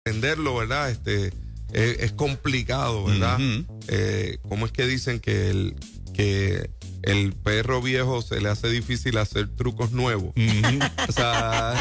aprenderlo, ¿verdad? Es complicado, ¿verdad? ¿Cómo es que dicen que el perro viejo se le hace difícil hacer trucos nuevos? O sea,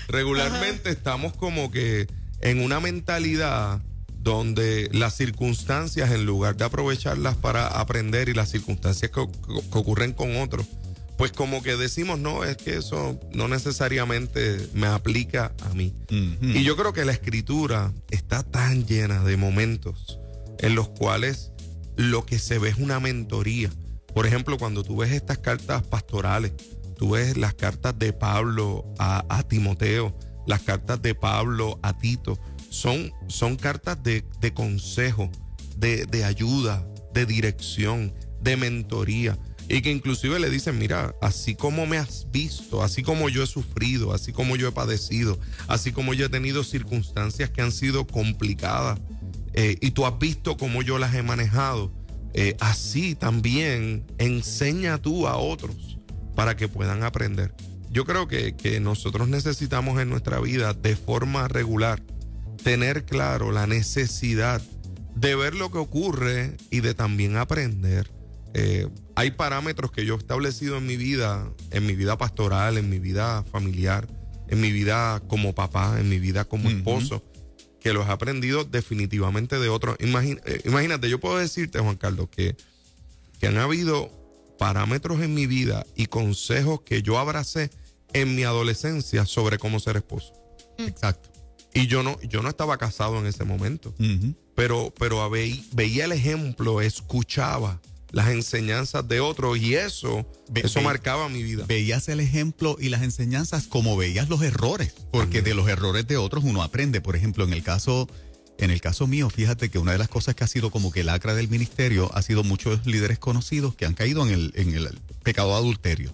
regularmente estamos como que en una mentalidad donde las circunstancias, en lugar de aprovecharlas para aprender, y las circunstancias que ocurren con otros, pues como que decimos, no, es que eso no necesariamente me aplica a mí. Y yo creo que la escritura está tan llena de momentos en los cuales lo que se ve es una mentoría. Por ejemplo, cuando tú ves estas cartas pastorales, tú ves las cartas de Pablo a Timoteo, las cartas de Pablo a Tito, son cartas de consejo, de ayuda, de dirección, de mentoría. Y que inclusive le dicen, mira, así como me has visto, así como yo he sufrido, así como yo he padecido, así como yo he tenido circunstancias que han sido complicadas, y tú has visto cómo yo las he manejado, así también enseña tú a otros para que puedan aprender. Yo creo que nosotros necesitamos en nuestra vida de forma regular tener claro la necesidad de ver lo que ocurre y de también aprender. Hay parámetros que yo he establecido en mi vida pastoral, en mi vida familiar, en mi vida como papá, en mi vida como esposo, que los he aprendido definitivamente de otros. Imagínate, yo puedo decirte, Juan Carlos, que han habido parámetros en mi vida y consejos que yo abracé en mi adolescencia sobre cómo ser esposo. Exacto. Y yo no estaba casado en ese momento, pero veía el ejemplo, escuchaba las enseñanzas de otros, y eso marcaba mi vida. Veías el ejemplo y las enseñanzas como veías los errores, porque de los errores de otros uno aprende. Por ejemplo, en el caso mío, fíjate que una de las cosas que ha sido como que lacra del ministerio ha sido muchos líderes conocidos que han caído en el pecado de adulterio.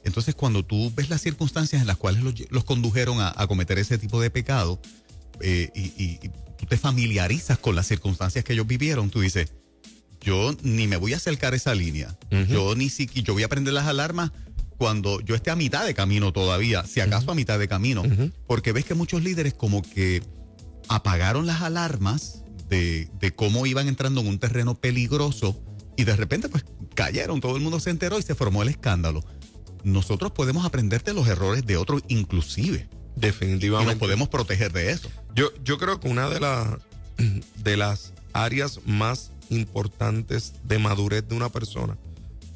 Entonces, cuando tú ves las circunstancias en las cuales los condujeron a cometer ese tipo de pecado, y tú te familiarizas con las circunstancias que ellos vivieron, tú dices, yo ni me voy a acercar a esa línea. Yo voy a prender las alarmas cuando yo esté a mitad de camino todavía, si acaso a mitad de camino. Porque ves que muchos líderes como que apagaron las alarmas de cómo iban entrando en un terreno peligroso, y de repente pues cayeron, todo el mundo se enteró y se formó el escándalo. Nosotros podemos aprender de los errores de otros inclusive. Definitivamente. Y nos podemos proteger de eso. Yo creo que una de las áreas más importantes de madurez de una persona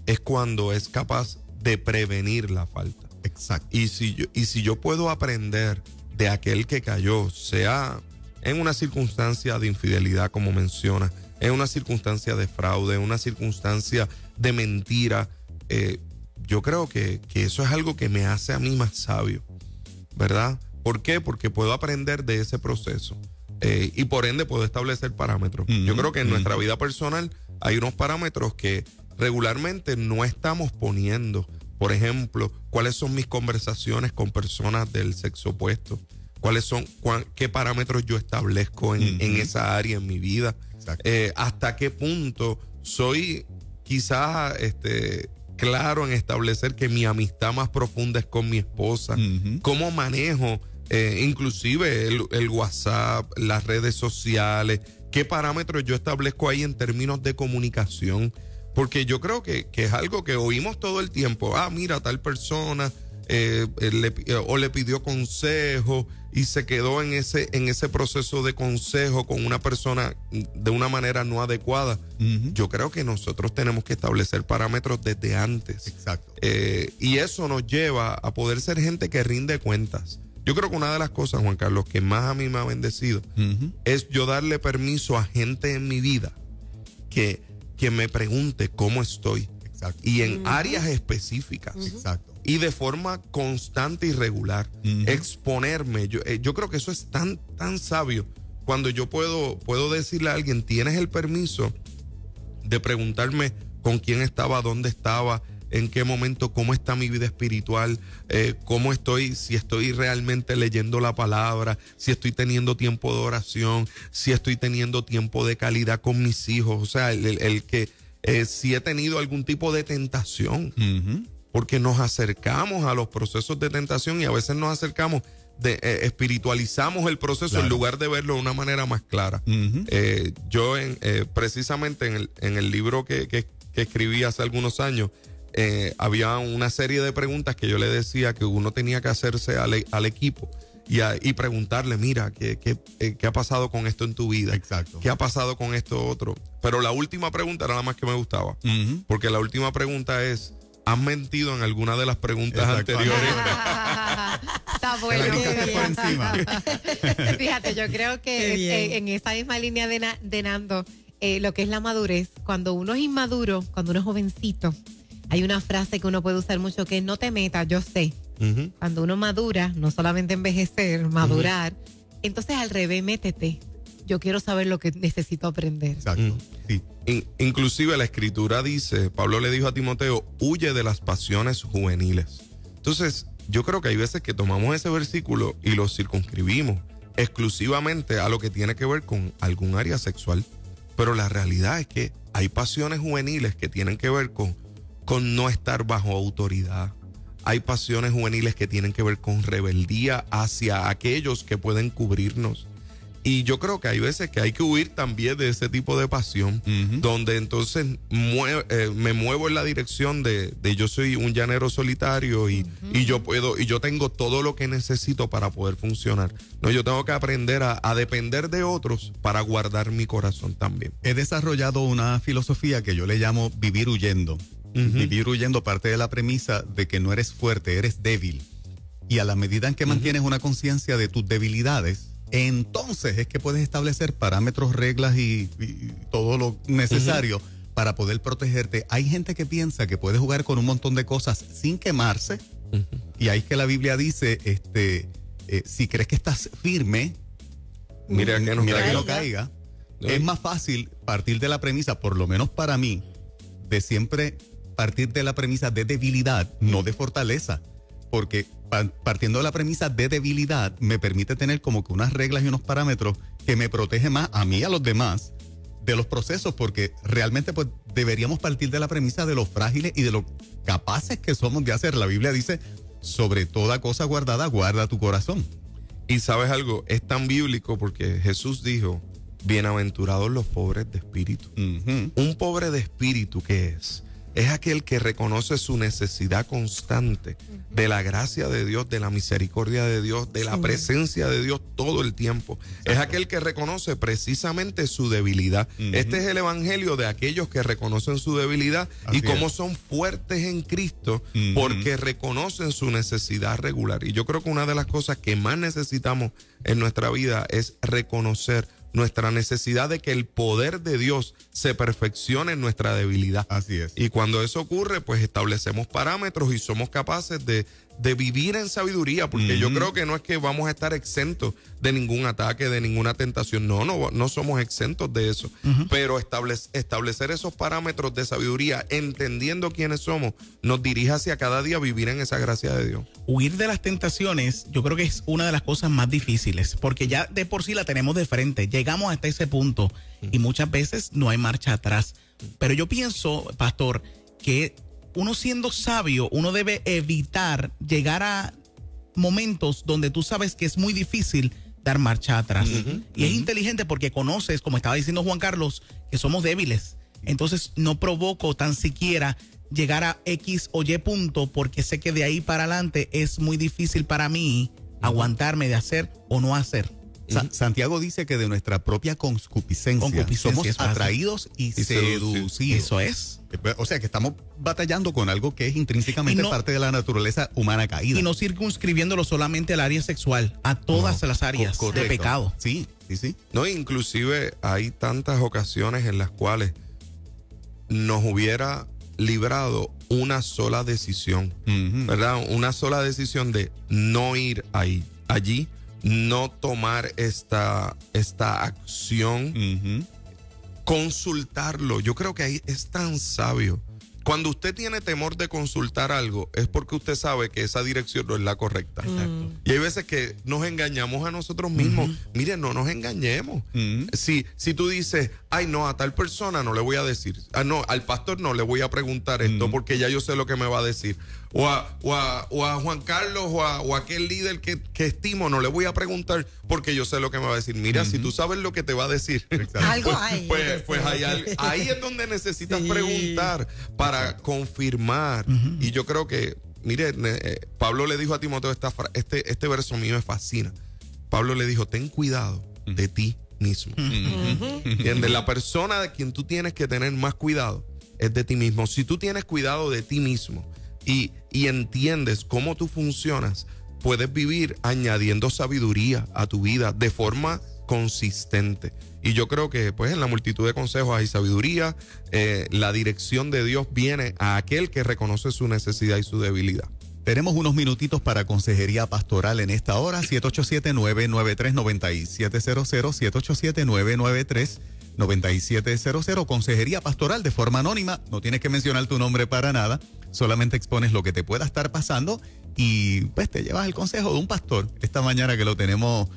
es cuando es capaz de prevenir la falta. Exacto. Y si yo puedo aprender de aquel que cayó, sea en una circunstancia de infidelidad, como menciona, en una circunstancia de fraude, en una circunstancia de mentira, yo creo que eso es algo que me hace a mí más sabio, ¿verdad? ¿Por qué? Porque puedo aprender de ese proceso. Y por ende puedo establecer parámetros. Yo creo que en nuestra vida personal hay unos parámetros que regularmente no estamos poniendo. Por ejemplo, ¿cuáles son mis conversaciones con personas del sexo opuesto? ¿Qué parámetros yo establezco en esa área en mi vida? ¿Hasta qué punto soy quizás claro en establecer que mi amistad más profunda es con mi esposa? ¿Cómo manejo inclusive el WhatsApp, las redes sociales? ¿Qué parámetros yo establezco ahí en términos de comunicación? Porque yo creo que es algo que oímos todo el tiempo. Mira, tal persona le pidió consejo y se quedó en ese proceso de consejo con una persona de una manera no adecuada. Yo creo que nosotros tenemos que establecer parámetros desde antes. Exacto. Y eso nos lleva a poder ser gente que rinde cuentas. Yo creo que una de las cosas, Juan Carlos, que más a mí me ha bendecido es yo darle permiso a gente en mi vida que me pregunte cómo estoy. Exacto. Y en áreas específicas. Exacto. Y de forma constante y regular. Exponerme. Yo creo que eso es tan sabio. Cuando yo puedo decirle a alguien, tienes el permiso de preguntarme con quién estaba, dónde estaba, en qué momento, cómo está mi vida espiritual, cómo estoy, si estoy realmente leyendo la palabra, si estoy teniendo tiempo de oración, si estoy teniendo tiempo de calidad con mis hijos. O sea, el que si he tenido algún tipo de tentación. Porque nos acercamos a los procesos de tentación y a veces nos acercamos espiritualizamos el proceso en lugar de verlo de una manera más clara. Yo precisamente en el libro que escribí hace algunos años, había una serie de preguntas que yo le decía que uno tenía que hacerse al equipo y preguntarle, mira, ¿qué ha pasado con esto en tu vida? Exacto. ¿Qué ha pasado con esto otro? Pero la última pregunta era la más que me gustaba, porque la última pregunta es, ¿has mentido en alguna de las preguntas anteriores? Está bueno. Por encima. Fíjate, yo creo que en esa misma línea de Nando, lo que es la madurez, cuando uno es inmaduro, cuando uno es jovencito, hay una frase que uno puede usar mucho que es no te metas, yo sé. Cuando uno madura, no solamente envejecer, madurar, entonces al revés, métete. Yo quiero saber lo que necesito aprender. Exacto. Sí. Inclusive la escritura dice, Pablo le dijo a Timoteo, huye de las pasiones juveniles. Entonces, yo creo que hay veces que tomamos ese versículo y lo circunscribimos exclusivamente a lo que tiene que ver con algún área sexual. Pero la realidad es que hay pasiones juveniles que tienen que ver con no estar bajo autoridad. Hay pasiones juveniles que tienen que ver con rebeldía hacia aquellos que pueden cubrirnos. Y yo creo que hay veces que hay que huir también de ese tipo de pasión, donde entonces me muevo en la dirección de yo soy un llanero solitario y yo tengo todo lo que necesito para poder funcionar. No, yo tengo que aprender a depender de otros para guardar mi corazón también. He desarrollado una filosofía que yo le llamo vivir huyendo. Vivir huyendo parte de la premisa de que no eres fuerte, eres débil. Y a la medida en que mantienes una conciencia de tus debilidades, entonces es que puedes establecer parámetros, reglas y todo lo necesario para poder protegerte. Hay gente que piensa que puede jugar con un montón de cosas sin quemarse. Y ahí es que la Biblia dice, si crees que estás firme, mira que no caiga. Es más fácil partir de la premisa, por lo menos para mí, de siempre partir de la premisa de debilidad, no de fortaleza. Porque partiendo de la premisa de debilidad me permite tener como que unas reglas y unos parámetros que me protege más a mí y a los demás de los procesos, porque realmente pues deberíamos partir de la premisa de lo frágiles y de lo capaces que somos de hacer. La Biblia dice, sobre toda cosa guardada, guarda tu corazón. Y sabes algo, es tan bíblico porque Jesús dijo, bienaventurados los pobres de espíritu. Un pobre de espíritu, ¿qué es? Es aquel que reconoce su necesidad constante de la gracia de Dios, de la misericordia de Dios, de la presencia de Dios todo el tiempo. Exacto. Es aquel que reconoce precisamente su debilidad. Este es el evangelio de aquellos que reconocen su debilidad y cómo son fuertes en Cristo porque reconocen su necesidad regular. Y yo creo que una de las cosas que más necesitamos en nuestra vida es reconocer nuestra necesidad de que el poder de Dios se perfeccione en nuestra debilidad. Así es. Y cuando eso ocurre, pues establecemos parámetros y somos capaces de vivir en sabiduría, porque yo creo que no es que vamos a estar exentos de ningún ataque, de ninguna tentación. No somos exentos de eso. Pero establecer esos parámetros de sabiduría, entendiendo quiénes somos, nos dirige hacia cada día vivir en esa gracia de Dios. Huir de las tentaciones, yo creo que es una de las cosas más difíciles, porque ya de por sí la tenemos de frente. Llegamos hasta ese punto y muchas veces no hay marcha atrás. Pero yo pienso, pastor, que uno siendo sabio, uno debe evitar llegar a momentos donde tú sabes que es muy difícil dar marcha atrás. Y es inteligente porque conoces, como estaba diciendo Juan Carlos, que somos débiles. Entonces no provoco tan siquiera llegar a X o Y punto porque sé que de ahí para adelante es muy difícil para mí aguantarme de hacer o no hacer. Santiago dice que de nuestra propia concupiscencia somos atraídos y seducidos. Eso es. O sea que estamos batallando con algo que es intrínsecamente parte de la naturaleza humana caída. Y no circunscribiéndolo solamente al área sexual, a todas las áreas de pecado. Sí. No, inclusive hay tantas ocasiones en las cuales nos hubiera librado una sola decisión, ¿verdad? Una sola decisión de no ir allí, no tomar esta acción, consultarlo. Yo creo que ahí es tan sabio Cuando usted tiene temor de consultar algo, es porque usted sabe que esa dirección no es la correcta. Exacto. Y hay veces que nos engañamos a nosotros mismos. Miren, no nos engañemos. Si tú dices, ay, no, a tal persona no le voy a decir. No, al pastor no le voy a preguntar esto porque ya yo sé lo que me va a decir. O a Juan Carlos o a aquel líder que estimo, no le voy a preguntar porque yo sé lo que me va a decir. Mira, si tú sabes lo que te va a decir, algo hay. Pues ahí es donde necesitas preguntar para confirmar. Y yo creo que, mire, Pablo le dijo a Timoteo, este verso mío me fascina. Pablo le dijo, ten cuidado de ti mismo. ¿Entiendes? La persona de quien tú tienes que tener más cuidado es de ti mismo. Si tú tienes cuidado de ti mismo y entiendes cómo tú funcionas, puedes vivir añadiendo sabiduría a tu vida de forma consistente. Y yo creo que pues en la multitud de consejos hay sabiduría. La dirección de Dios viene a aquel que reconoce su necesidad y su debilidad. Tenemos unos minutitos para consejería pastoral en esta hora. 787-993-9700, 787-993-9700. Consejería pastoral de forma anónima. No tienes que mencionar tu nombre para nada. Solamente expones lo que te pueda estar pasando y pues te llevas el consejo de un pastor esta mañana que lo tenemos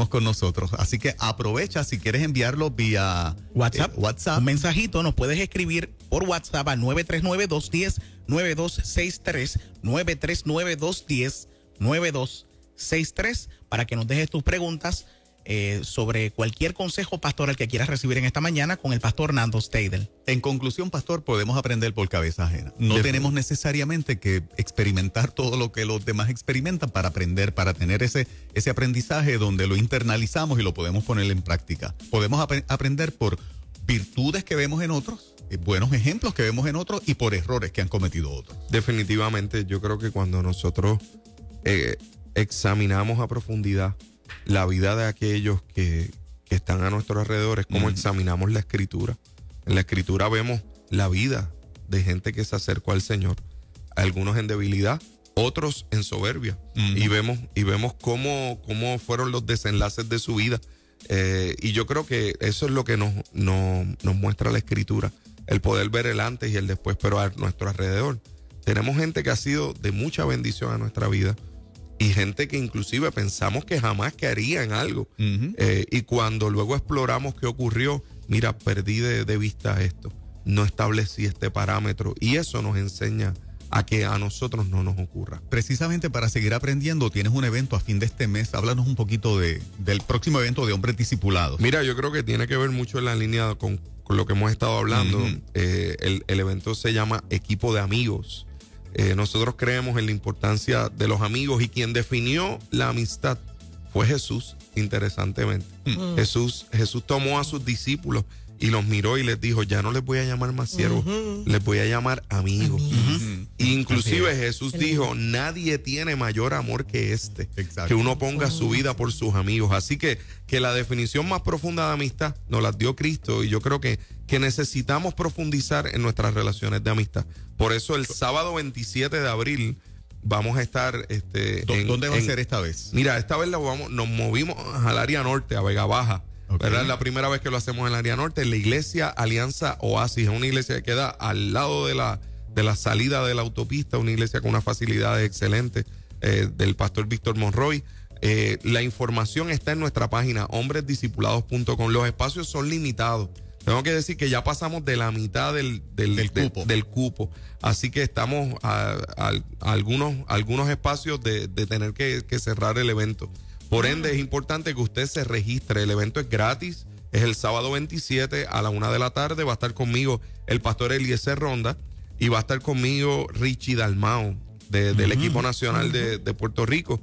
con nosotros. Así que aprovecha si quieres enviarlo vía WhatsApp. Un mensajito, nos puedes escribir por WhatsApp a 939-210-9263, 939-210-9263, para que nos dejes tus preguntas sobre cualquier consejo pastoral que quieras recibir en esta mañana con el pastor Nando Steidel. En conclusión, pastor, podemos aprender por cabeza ajena. No tenemos necesariamente que experimentar todo lo que los demás experimentan para aprender, para tener ese aprendizaje donde lo internalizamos y lo podemos poner en práctica. Podemos aprender por virtudes que vemos en otros, buenos ejemplos que vemos en otros y por errores que han cometido otros. Definitivamente, yo creo que cuando nosotros examinamos a profundidad la vida de aquellos que están a nuestro alrededor, es como examinamos la Escritura. En la Escritura vemos la vida de gente que se acercó al Señor, algunos en debilidad, otros en soberbia, y vemos cómo fueron los desenlaces de su vida. Y yo creo que eso es lo que nos muestra la Escritura, el poder ver el antes y el después, pero a nuestro alrededor tenemos gente que ha sido de mucha bendición a nuestra vida y gente que inclusive pensamos que jamás caería en algo. Y cuando luego exploramos qué ocurrió, mira, perdí de vista esto, no establecí este parámetro, y eso nos enseña a que a nosotros no nos ocurra. Precisamente para seguir aprendiendo, tienes un evento a fin de este mes. Háblanos un poquito del próximo evento de Hombres Discipulados. Mira, yo creo que tiene que ver mucho en la línea con lo que hemos estado hablando. El evento se llama Equipo de Amigos. Nosotros creemos en la importancia de los amigos, y quien definió la amistad fue Jesús, interesantemente. Jesús tomó a sus discípulos y los miró y les dijo, ya no les voy a llamar más siervos, les voy a llamar amigos. Inclusive Jesús dijo, nadie tiene mayor amor que este, que uno ponga su vida por sus amigos. Así que la definición más profunda de amistad nos la dio Cristo, y yo creo que necesitamos profundizar en nuestras relaciones de amistad. Por eso el sábado 27 de abril vamos a estar... ¿Dónde va a ser esta vez? Mira, esta vez nos movimos al área norte, a Vega Baja. ¿Verdad? Es la primera vez que lo hacemos en el área norte, en la iglesia Alianza Oasis. Es una iglesia que queda al lado de la salida de la autopista, una iglesia con unas facilidades excelentes, del pastor Víctor Monroy. La información está en nuestra página, hombresdiscipulados.com. Los espacios son limitados. Tengo que decir que ya pasamos de la mitad del cupo. Así que estamos a algunos espacios de tener que cerrar el evento. Por ende, es importante que usted se registre. El evento es gratis. Es el sábado 27 a la 1 de la tarde. Va a estar conmigo el pastor Eliezer Ronda y va a estar conmigo Richie Dalmao del equipo nacional de Puerto Rico.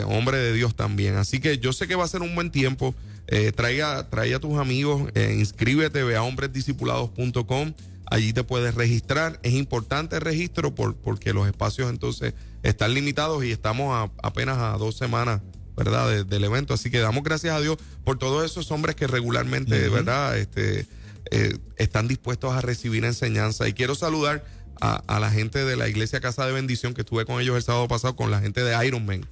Hombre de Dios también. Así que yo sé que va a ser un buen tiempo. Traiga a tus amigos. Inscríbete, ve a hombresdiscipulados.com. Allí te puedes registrar. Es importante el registro porque los espacios entonces están limitados y estamos apenas a 2 semanas, ¿verdad? Del evento. Así que damos gracias a Dios por todos esos hombres que regularmente, ¿verdad? Están dispuestos a recibir enseñanza. Y quiero saludar a la gente de la Iglesia Casa de Bendición, que estuve con ellos el sábado pasado, con la gente de Ironman.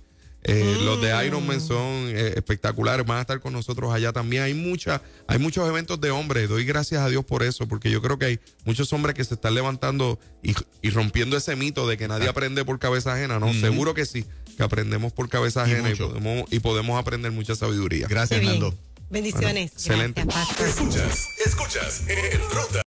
Los de Ironman son espectaculares, van a estar con nosotros allá también. Hay muchos eventos de hombres, doy gracias a Dios por eso, porque yo creo que hay muchos hombres que se están levantando y rompiendo ese mito de que nadie aprende por cabeza ajena, ¿no? Seguro que sí, que aprendemos por cabeza ajena y podemos aprender mucha sabiduría. Gracias, Nando. Bendiciones. Bueno, excelente. Gracias, Pastor. Escuchas en Ruta